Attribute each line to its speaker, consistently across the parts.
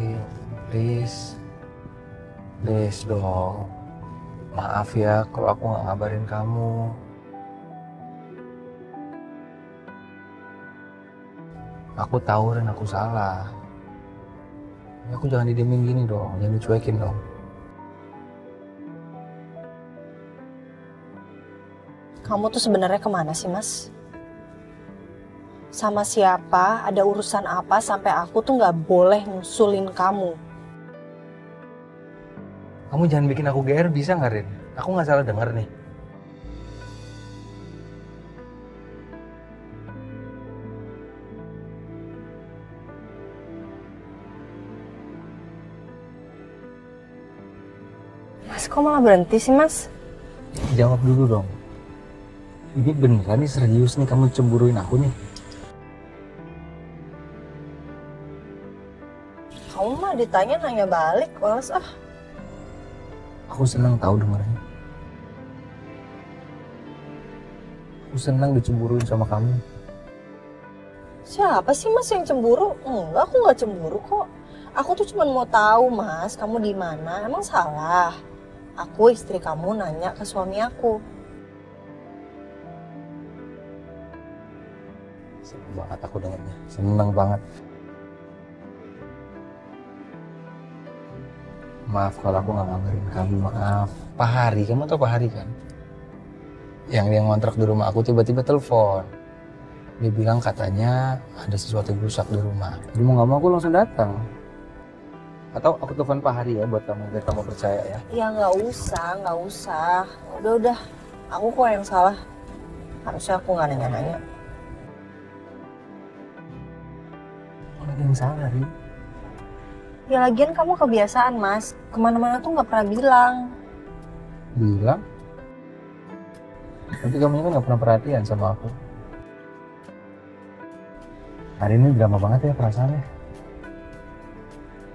Speaker 1: Rin, please. Please dong. Maaf ya kalau aku nggak ngabarin kamu. Aku tahu Ren, aku salah. Ya, aku jangan didiemin gini dong, jangan dicuekin dong.
Speaker 2: Kamu tuh sebenarnya kemana sih, Mas? Sama siapa, ada urusan apa sampai aku tuh nggak boleh nyusulin kamu?
Speaker 1: Kamu jangan bikin aku GR bisa nggak Rin? Aku nggak salah dengar nih.
Speaker 2: Mas, kok malah berhenti sih, Mas?
Speaker 1: Jawab dulu dong. Ini beneran nih, serius nih kamu cemburuin aku nih?
Speaker 2: Kamu mah ditanya nanya balik, males ah.
Speaker 1: Aku senang tahu dengarnya. Aku senang dicemburuin sama kamu.
Speaker 2: Siapa sih Mas yang cemburu? Enggak, aku nggak cemburu kok. Aku tuh cuma mau tahu Mas, kamu di mana? Emang salah? Aku istri kamu nanya ke suami aku.
Speaker 1: Seneng banget aku dengarnya. Seneng banget. Maaf kalau aku nggak ngabarin kamu, maaf. Pak Hari, kamu tau Pak Hari kan? Yang dia ngontrak di rumah aku tiba-tiba telepon. Dia bilang katanya ada sesuatu yang rusak di rumah. Jadi mau nggak mau aku langsung datang. Atau aku telepon Pak Hari ya buat kamu, biar kamu percaya ya.
Speaker 2: Ya nggak usah, nggak usah. Udah. Aku kok yang salah. Harusnya aku nggak nanya-nanya.
Speaker 1: Ada yang salah, Ri.
Speaker 2: Ya lagian kamu kebiasaan Mas. Kemana-mana tuh nggak pernah bilang.
Speaker 1: Bilang? Tapi kamu kan nggak pernah perhatian sama aku. Hari ini drama banget ya perasaannya.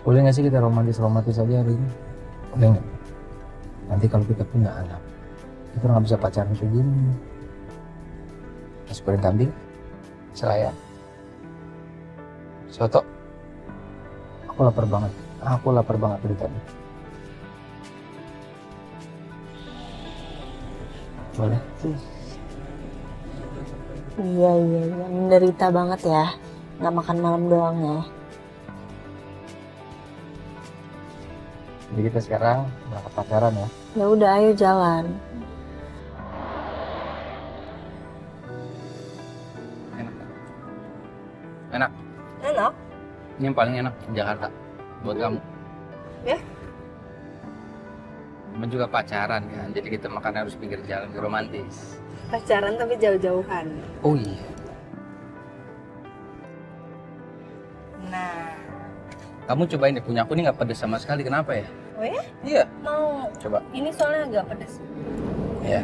Speaker 1: Boleh nggak sih kita romantis-romantis aja hari ini? Boleh nggak? Nanti kalau kita punya anak, kita nggak bisa pacaran kayak gini. Nasi goreng kambing, selayang, soto. Aku lapar banget. Aku lapar banget dari tadi. Boleh?
Speaker 2: Iya. Menderita banget ya. Nggak makan malam doang ya.
Speaker 1: Jadi kita sekarang berangkat pacaran ya.
Speaker 2: Ya udah, ayo jalan.
Speaker 1: Enak.
Speaker 2: Enak?
Speaker 1: Ini yang paling enak di Jakarta buat kamu.
Speaker 2: Ya?
Speaker 1: Kamu juga pacaran kan, jadi kita makan harus pinggir jalan, romantis.
Speaker 2: Pacaran tapi jauh-jauhan.
Speaker 1: Oh iya.
Speaker 2: Nah.
Speaker 1: Kamu cobain deh, punya aku nih nggak pedes sama sekali, kenapa ya?
Speaker 2: Oh ya?
Speaker 1: Iya.
Speaker 2: Mau.
Speaker 1: Coba.
Speaker 2: Ini soalnya agak pedas.
Speaker 1: Iya.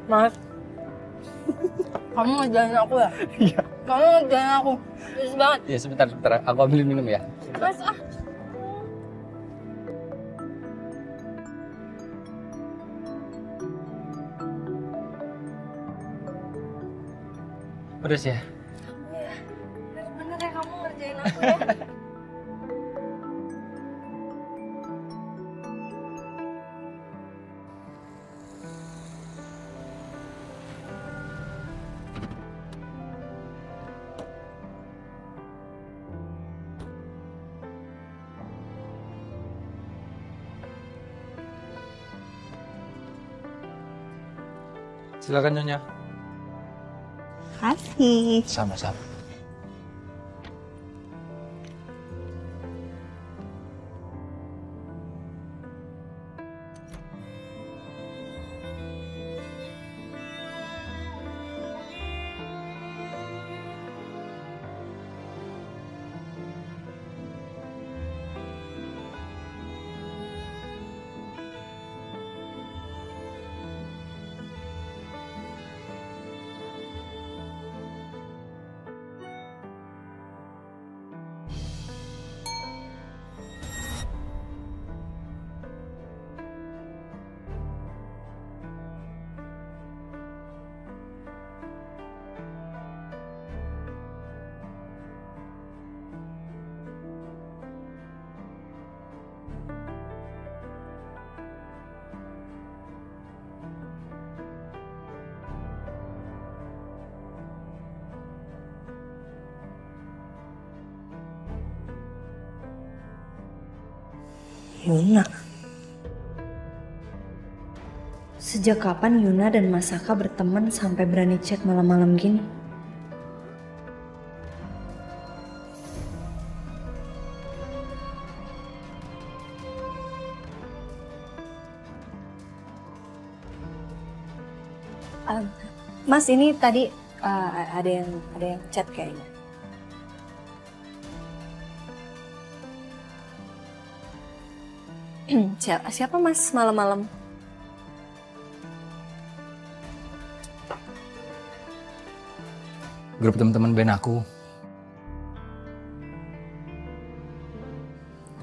Speaker 2: Mas. Kamu ngejalan aku ya?
Speaker 1: Iya.
Speaker 2: Kamu ngejalan aku. Terus banget.
Speaker 1: Iya sebentar, aku ambilin minum ya.
Speaker 2: Mas ah.
Speaker 1: Pedes ya?
Speaker 2: Iya. Bener ya kamu ngerjain aku ya.
Speaker 1: Silakan Nyonya.
Speaker 2: Kasih.
Speaker 1: Sama-sama.
Speaker 2: Yuna. Sejak kapan Yuna dan Masaka berteman sampai berani chat malam-malam gini? Mas, ini tadi ada yang chat kayaknya. Siapa Mas malam-malam?
Speaker 1: Grup teman-teman band aku.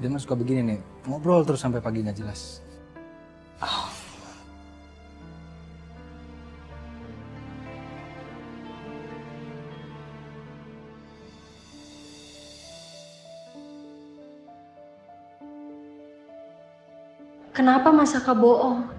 Speaker 1: Dia mah suka begini nih, ngobrol terus sampai pagi nggak jelas.
Speaker 2: Kenapa Masaka bohong?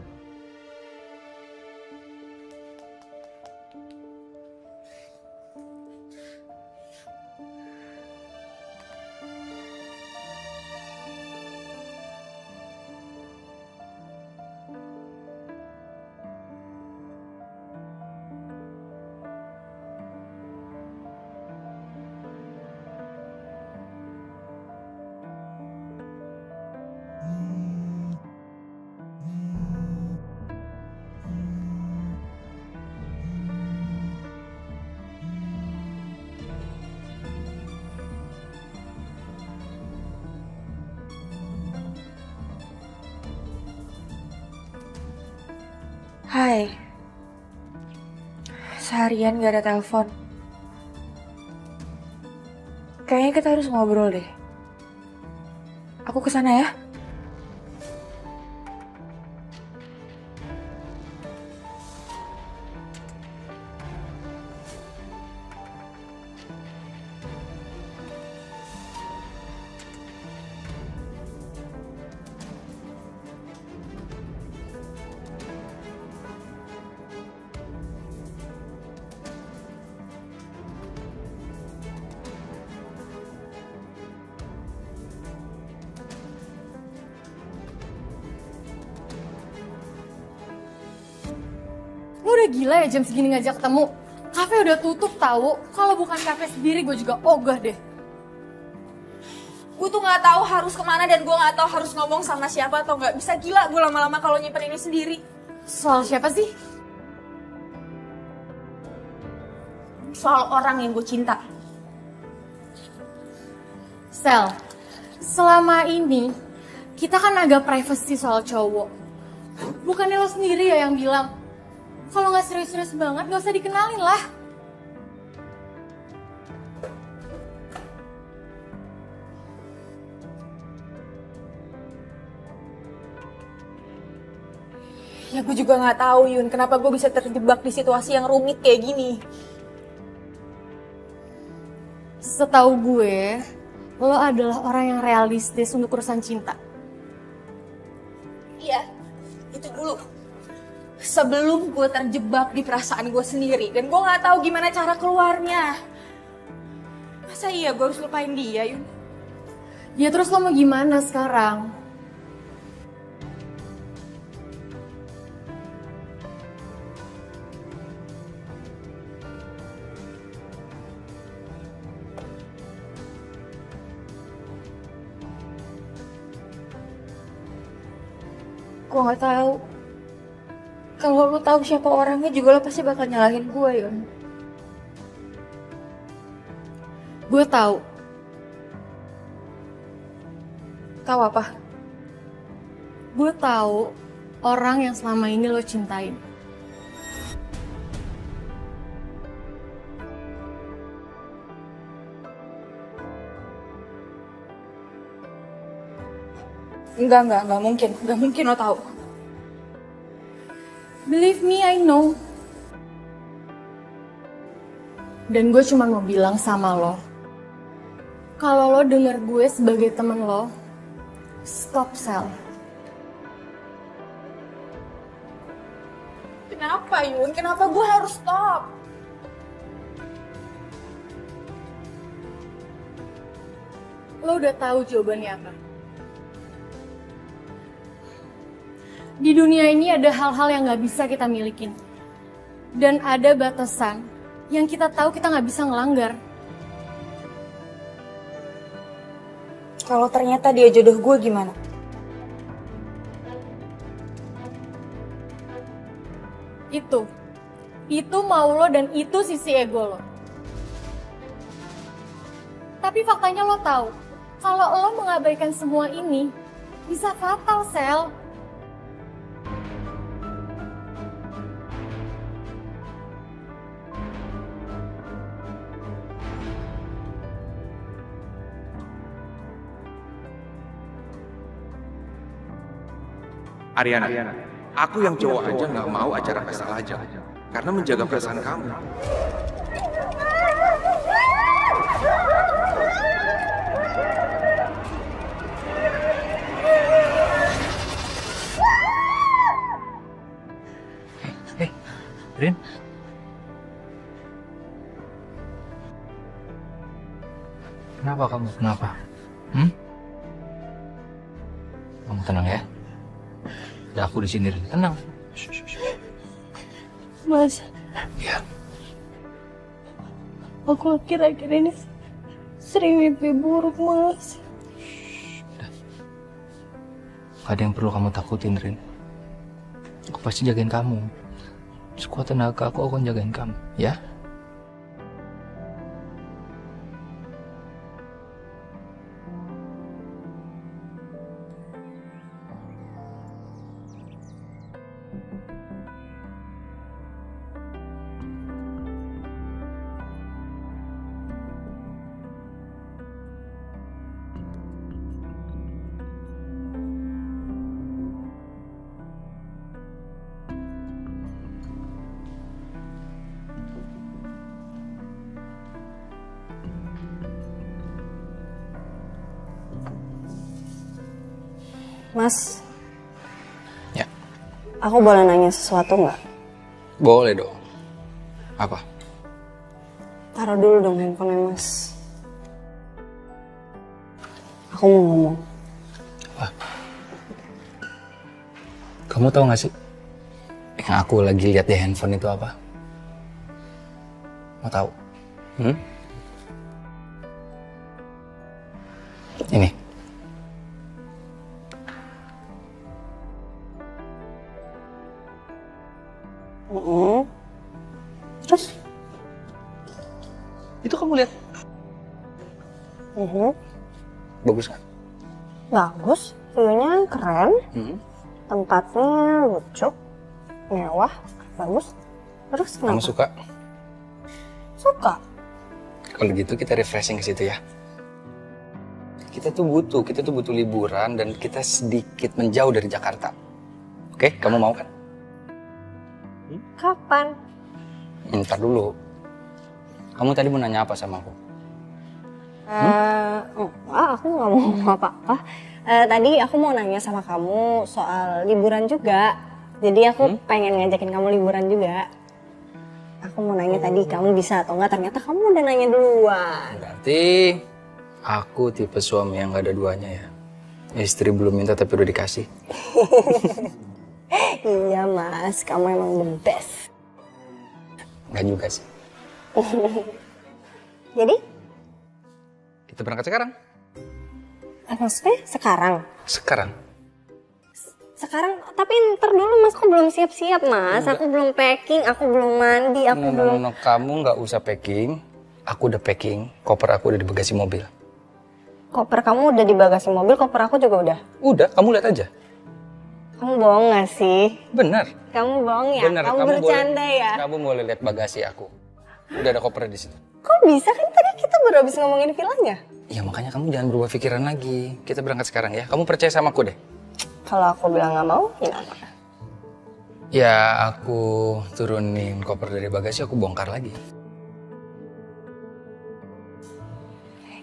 Speaker 3: Hai, seharian gak ada telepon. Kayaknya kita harus ngobrol deh. Aku kesana ya.
Speaker 4: Lu udah gila ya jam segini ngajak ketemu? Kafe udah tutup tahu. Kalau bukan kafe sendiri gue juga ogah deh.
Speaker 3: Gue tuh gak tahu harus kemana dan gue gak tahu harus ngomong sama siapa atau gak. Bisa gila gue lama-lama kalau nyimpen ini sendiri.
Speaker 4: Soal siapa sih?
Speaker 3: Soal orang yang gue cinta.
Speaker 4: Sel, selama ini kita kan agak privacy soal cowok. Bukannya lo sendiri ya yang bilang, kalau nggak serius-serius banget gak usah dikenalin lah.
Speaker 3: Ya gue juga gak tahu Yun, kenapa gue bisa terjebak di situasi yang rumit kayak gini.
Speaker 4: Setahu gue, lo adalah orang yang realistis untuk urusan cinta.
Speaker 3: Iya, itu dulu. Sebelum gue terjebak di perasaan gue sendiri dan gue gak tahu gimana cara keluarnya. Masa iya gue harus lupain dia Yun?
Speaker 4: Ya terus lo mau gimana sekarang?
Speaker 3: Gue gak tahu. Kalau lo tahu siapa orangnya juga lo pasti bakal nyalahin gue Yun.
Speaker 4: Gue tahu.
Speaker 3: Tahu apa?
Speaker 4: Gue tahu orang yang selama ini lo cintain.
Speaker 3: Enggak mungkin. Enggak mungkin lo tahu.
Speaker 4: Believe me, I know. Dan gue cuma mau bilang sama lo, kalau lo denger gue sebagai temen lo, stop Sel.
Speaker 3: Kenapa Yun? Kenapa gue harus stop?
Speaker 4: Lo udah tahu jawabannya apa? Di dunia ini ada hal-hal yang gak bisa kita milikin. Dan ada batasan yang kita tahu kita gak bisa ngelanggar.
Speaker 3: Kalau ternyata dia jodoh gue gimana?
Speaker 4: Itu mau lo dan itu sisi ego lo. Tapi faktanya lo tahu, kalau lo mengabaikan semua ini, bisa fatal, Sel.
Speaker 5: Ariana, aku yang cowok aja nggak mau acara pesta lajang karena menjaga perasaan kamu.
Speaker 1: Hei, Rin. Kenapa kamu? Kenapa? Kamu tenang ya. Ada aku di sini, Rin. Tenang.
Speaker 2: Mas,
Speaker 1: Ya,
Speaker 2: aku akhir-akhir ini sering mimpi buruk, Mas.
Speaker 1: gak ada yang perlu kamu takutin, Rin. Aku pasti jagain kamu. Sekuat tenaga aku akan jagain kamu, ya?
Speaker 2: Mas,
Speaker 1: Ya.
Speaker 2: aku boleh nanya sesuatu nggak?
Speaker 1: Boleh dong. Apa?
Speaker 2: Taruh dulu dong handphonenya, Mas. Aku mau ngomong.
Speaker 1: Kamu tahu gak sih? Yang aku lagi lihat di handphone itu apa? Mau tahu? Ini.
Speaker 2: Terus?
Speaker 1: Itu kamu lihat. Bagus kan?
Speaker 2: Bagus, view-nya keren, tempatnya lucu, mewah, bagus. Terus kenapa?
Speaker 1: Kamu suka?
Speaker 2: Suka.
Speaker 1: Kalau gitu kita refreshing ke situ ya. Kita tuh butuh liburan dan kita sedikit menjauh dari Jakarta. Oke, kamu mau kan?
Speaker 2: Kapan?
Speaker 1: Ntar dulu. Kamu tadi mau nanya apa sama aku?
Speaker 2: Aku nggak mau ngomong apa-apa. Tadi aku mau nanya sama kamu soal liburan juga. Jadi aku pengen ngajakin kamu liburan juga. Aku mau nanya tadi kamu bisa atau enggak, ternyata kamu udah nanya duluan.
Speaker 1: Berarti aku tipe suami yang gak ada duanya ya. Istri belum minta tapi udah dikasih.
Speaker 2: Iya mas, kamu emang the best.
Speaker 1: Gak juga sih.
Speaker 2: Jadi?
Speaker 1: Kita berangkat sekarang.
Speaker 2: Maksudnya sekarang?
Speaker 1: Sekarang.
Speaker 2: Sekarang, tapi ntar dulu mas, aku belum siap-siap mas. Aku belum packing, aku belum mandi, aku belum...
Speaker 1: No, kamu gak usah packing. Aku udah packing, koper aku udah di bagasi mobil.
Speaker 2: Koper kamu udah di bagasi mobil, koper aku juga udah.
Speaker 1: Udah, kamu lihat aja.
Speaker 2: Kamu bohong gak sih?
Speaker 1: Benar.
Speaker 2: Kamu bohong ya?
Speaker 1: Benar.
Speaker 2: Kamu bercanda
Speaker 1: boleh,
Speaker 2: ya?
Speaker 1: Kamu boleh lihat bagasi aku. Udah ada koper di situ.
Speaker 2: Kok bisa? Kan tadi kita baru habis ngomongin villanya.
Speaker 1: Ya makanya kamu jangan berubah pikiran lagi. Kita berangkat sekarang ya. Kamu percaya sama aku deh.
Speaker 2: Kalau aku bilang gak mau, gimana?
Speaker 1: Ya aku turunin koper dari bagasi, aku bongkar lagi.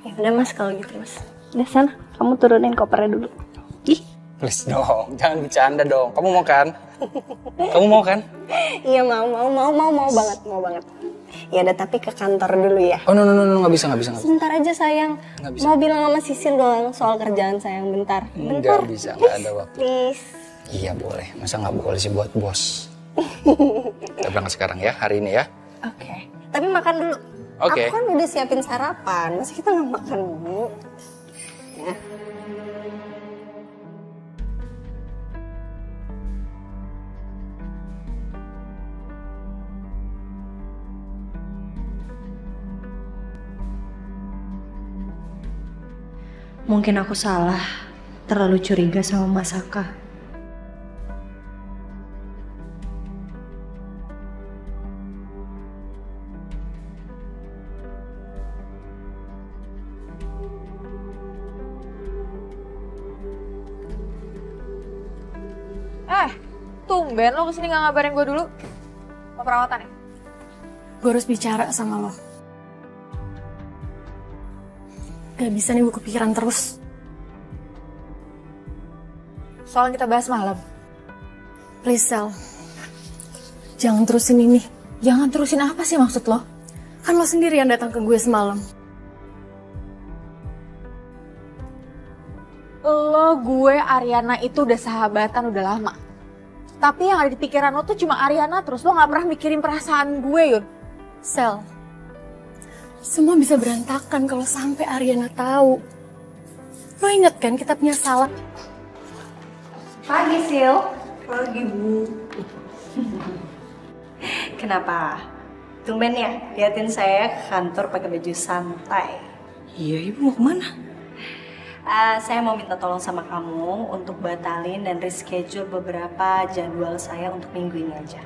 Speaker 2: Ya udah mas, kalau gitu mas. Udah sana, kamu turunin kopernya dulu.
Speaker 1: Ih, please dong, jangan bercanda dong. Kamu mau kan? Kamu mau kan?
Speaker 2: Iya mau banget. Ya udah, tapi ke kantor dulu ya.
Speaker 1: Oh no, nggak bisa.
Speaker 2: Sebentar aja sayang.
Speaker 1: Nggak bisa.
Speaker 2: Mau bilang sama Sisil doang soal kerjaan sayang, bentar.
Speaker 1: Nggak bisa, nggak ada waktu.
Speaker 2: Please.
Speaker 1: Iya boleh, masa nggak boleh sih buat bos. Kita berangkat sekarang ya, hari ini ya.
Speaker 2: Oke. Tapi makan dulu.
Speaker 1: Oke.
Speaker 2: Aku kan udah siapin sarapan, masa kita nggak makan dulu? Ya. Mungkin aku salah, terlalu curiga sama Mas Saka.
Speaker 3: Tumben lo kesini gak ngabarin gue dulu. Mau perawatan ya?
Speaker 4: Gue harus bicara sama lo. Gak bisa nih gue kepikiran terus.
Speaker 3: Soal yang kita bahas malam.
Speaker 4: Please, Sel. Jangan terusin ini.
Speaker 3: Jangan terusin apa sih maksud lo?
Speaker 4: Kan lo sendiri yang datang ke gue semalam.
Speaker 3: Lo, gue, Ariana itu udah sahabatan udah lama. Tapi yang ada di pikiran lo tuh cuma Ariana terus. Lo gak pernah mikirin perasaan gue, Yun.
Speaker 4: Sel, semua bisa berantakan kalau sampai Ariana tahu. Lo inget kan kita punya salah?
Speaker 2: Pagi, Sil. Pagi, Bu. Kenapa? Tumben ya, liatin saya ke kantor pakai baju santai.
Speaker 6: Iya, Ibu mau kemana?
Speaker 2: Saya mau minta tolong sama kamu untuk batalin dan reschedule beberapa jadwal saya untuk minggu ini aja.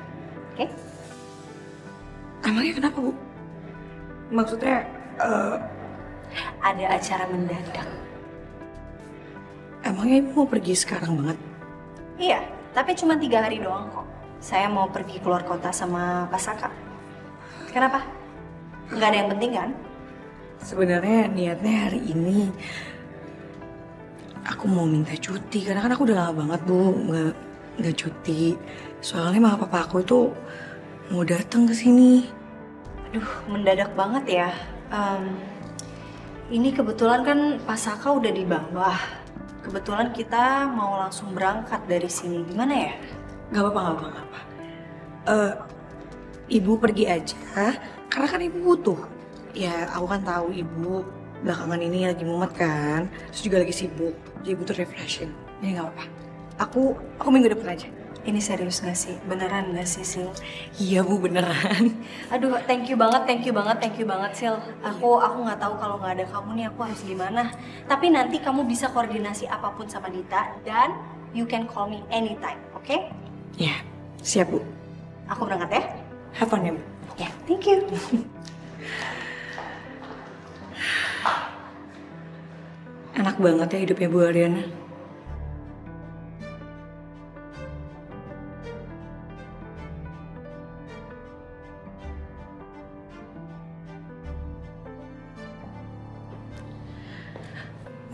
Speaker 2: Oke?
Speaker 6: Emangnya kenapa, Bu? Maksudnya,
Speaker 2: Ada acara mendadak.
Speaker 6: emangnya Ibu mau pergi sekarang banget?
Speaker 2: Iya, tapi cuma 3 hari doang kok. Saya mau pergi keluar kota sama Pak Saka. Kenapa? Nggak ada yang penting kan?
Speaker 6: Sebenarnya niatnya hari ini aku mau minta cuti karena kan aku udah lama banget, Bu, nggak cuti. Soalnya mama papa aku itu mau datang ke sini.
Speaker 2: Aduh, mendadak banget ya. Ini kebetulan kan Pak Saka udah di bawah. Kebetulan kita mau langsung berangkat dari sini. Gimana ya?
Speaker 6: Gak apa-apa. Ibu pergi aja, karena kan Ibu butuh. Ya, aku kan tahu Ibu belakangan ini lagi mumet kan, terus juga lagi sibuk. Jadi butuh refreshing. Jadi gak apa-apa. Aku minggu depan aja.
Speaker 2: Ini serius gak sih? Beneran gak sih, Sil?
Speaker 6: Iya, Bu, beneran.
Speaker 2: Aduh, thank you banget, Sil. Aku nggak tahu kalau nggak ada kamu nih aku harus gimana. Tapi nanti kamu bisa koordinasi apapun sama Dita dan you can call me anytime, oke?
Speaker 6: Ya, siap, Bu.
Speaker 2: Aku berangkat ya.
Speaker 6: Have fun ya, Bu.
Speaker 2: Ya, thank you.
Speaker 6: Enak banget ya hidupnya Bu Ariana.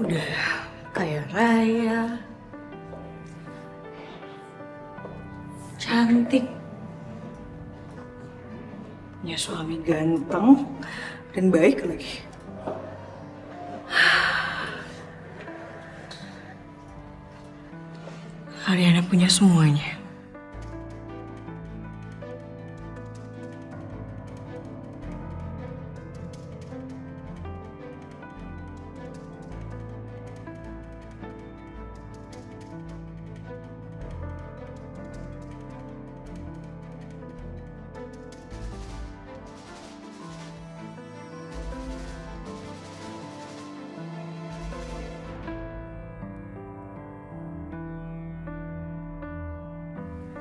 Speaker 6: Udah kaya raya, cantik, punya suami ganteng dan baik lagi. Ariana punya semuanya.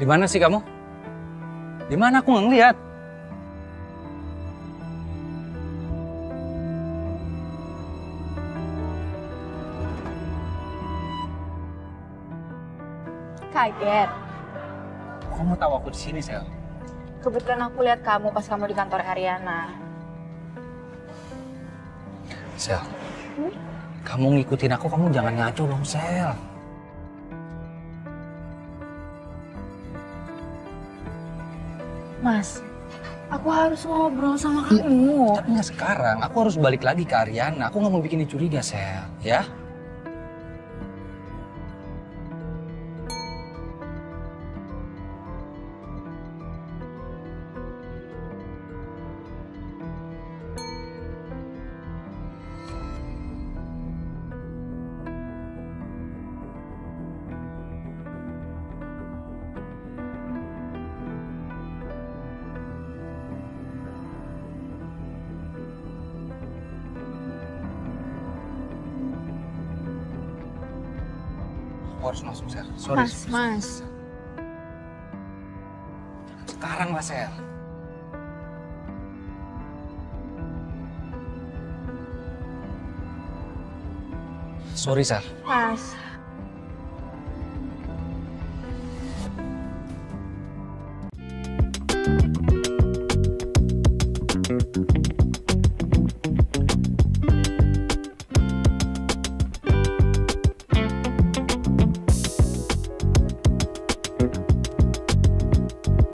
Speaker 1: Di mana sih kamu? Di mana aku nggak ngeliat?
Speaker 3: Kaget.
Speaker 1: Kamu tahu aku di sini, Sel?
Speaker 3: Kebetulan aku lihat kamu pas kamu di kantor Ariana.
Speaker 1: Sel, kamu ngikutin aku, kamu jangan ngaco dong, Sel.
Speaker 3: Mas, aku harus ngobrol sama kamu.
Speaker 1: Tapi nggak sekarang, aku harus balik lagi ke Ariana. Aku nggak mau bikin dia curiga, Sel, ya? Aku harus langsung, Sel. Sorry.
Speaker 3: Mas.
Speaker 1: Sekarang lah, Sel. Sorry, Sel.
Speaker 3: Mas.